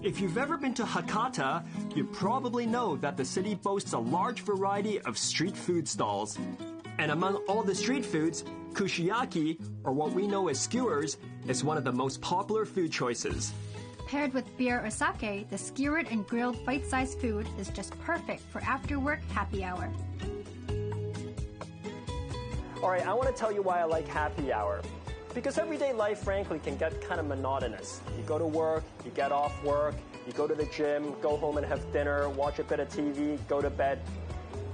If you've ever been to Hakata, you probably know that the city boasts a large variety of street food stalls. And among all the street foods, kushiyaki, or what we know as skewers, is one of the most popular food choices. Paired with beer or sake, the skewered and grilled bite-sized food is just perfect for after-work happy hour. All right, I want to tell you why I like happy hour. Because everyday life, frankly, can get kind of monotonous. You go to work, you get off work, you go to the gym, go home and have dinner, watch a bit of TV, go to bed,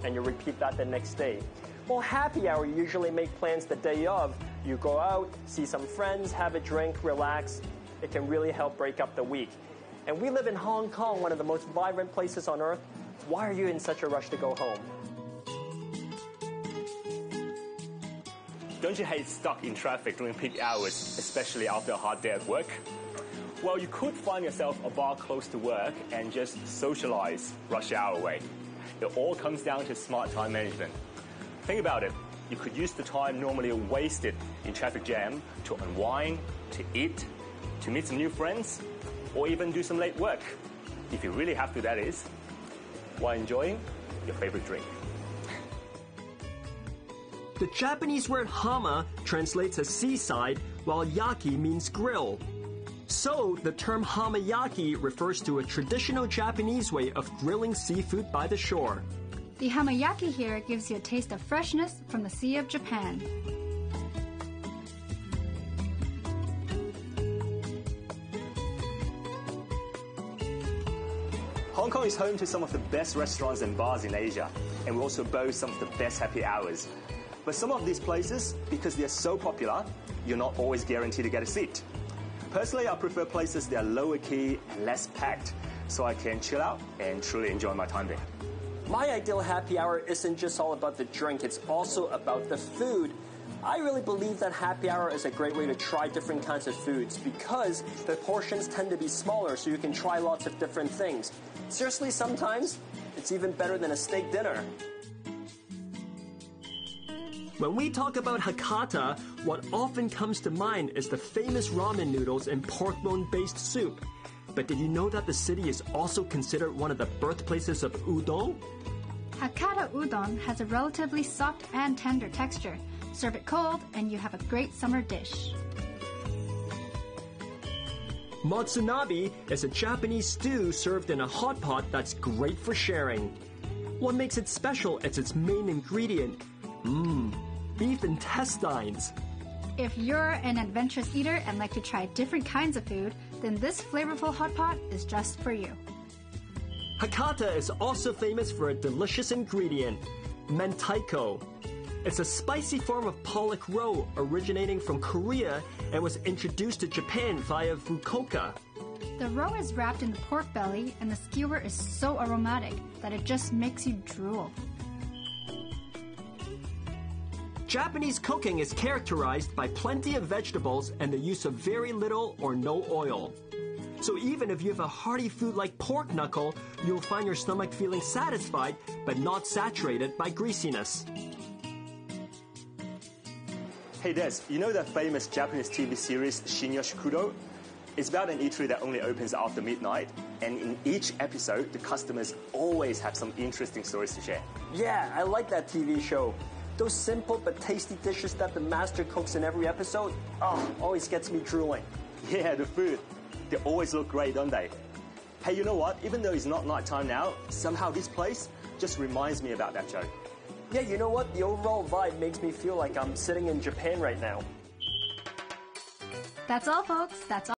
and you repeat that the next day. Well, happy hour, you usually make plans the day of. You go out, see some friends, have a drink, relax. It can really help break up the week. And we live in Hong Kong, one of the most vibrant places on earth. Why are you in such a rush to go home? Don't you hate stuck in traffic during peak hours, especially after a hard day at work? Well, you could find yourself a bar close to work and just socialize rush hour way. It all comes down to smart time management. Think about it. You could use the time normally wasted in traffic jam to unwind, to eat, to meet some new friends, or even do some late work. If you really have to, that is, while enjoying your favorite drink. The Japanese word hama translates as seaside, while yaki means grill. So, the term hamayaki refers to a traditional Japanese way of grilling seafood by the shore. The hamayaki here gives you a taste of freshness from the Sea of Japan. Hong Kong is home to some of the best restaurants and bars in Asia, and we also boast some of the best happy hours. But some of these places, because they're so popular, you're not always guaranteed to get a seat. Personally, I prefer places that are lower key and less packed, so I can chill out and truly enjoy my time there. My ideal happy hour isn't just all about the drink, it's also about the food. I really believe that happy hour is a great way to try different kinds of foods because the portions tend to be smaller, so you can try lots of different things. Seriously, sometimes it's even better than a steak dinner. When we talk about Hakata, what often comes to mind is the famous ramen noodles and pork bone-based soup. But did you know that the city is also considered one of the birthplaces of udon? Hakata udon has a relatively soft and tender texture. Serve it cold and you have a great summer dish. Matsunabe is a Japanese stew served in a hot pot that's great for sharing. What makes it special is its main ingredient, beef intestines. If you're an adventurous eater and like to try different kinds of food, then this flavorful hot pot is just for you. Hakata is also famous for a delicious ingredient, mentaiko. It's a spicy form of pollock roe originating from Korea and was introduced to Japan via Fukuoka. The roe is wrapped in the pork belly and the skewer is so aromatic that it just makes you drool. Japanese cooking is characterized by plenty of vegetables and the use of very little or no oil. So even if you have a hearty food like pork knuckle, you'll find your stomach feeling satisfied but not saturated by greasiness. Hey Des, you know that famous Japanese TV series Shinya Shikudo? It's about an eatery that only opens after midnight, and in each episode, the customers always have some interesting stories to share. Yeah, I like that TV show. Those simple but tasty dishes that the master cooks in every episode, always gets me drooling. Yeah, the food. They always look great, don't they? Hey, you know what? Even though it's not nighttime now, somehow this place just reminds me about that show. Yeah, you know what? The overall vibe makes me feel like I'm sitting in Japan right now. That's all, folks. That's all.